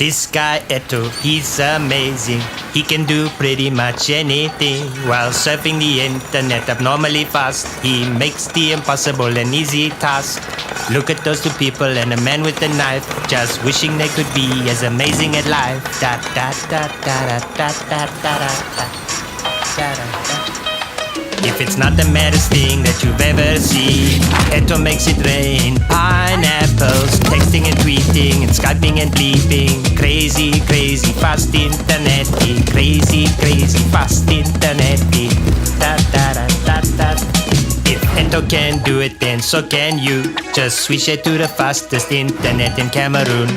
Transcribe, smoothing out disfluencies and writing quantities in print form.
This guy Eto, he's amazing. He can do pretty much anything while surfing the internet abnormally fast. He makes the impossible an easy task. Look at those two people and a man with a knife, just wishing they could be as amazing at life. Da da da da da da da da da da da. If it's not the maddest thing that you've ever seen, Eto makes it rain pineapples, texting and tweeting and skyping and bleeping. Crazy, crazy, fast internet. Crazy, crazy, fast internet. Da da da da da. If Eto can do it, then so can you. Just switch it to the fastest internet in Cameroon.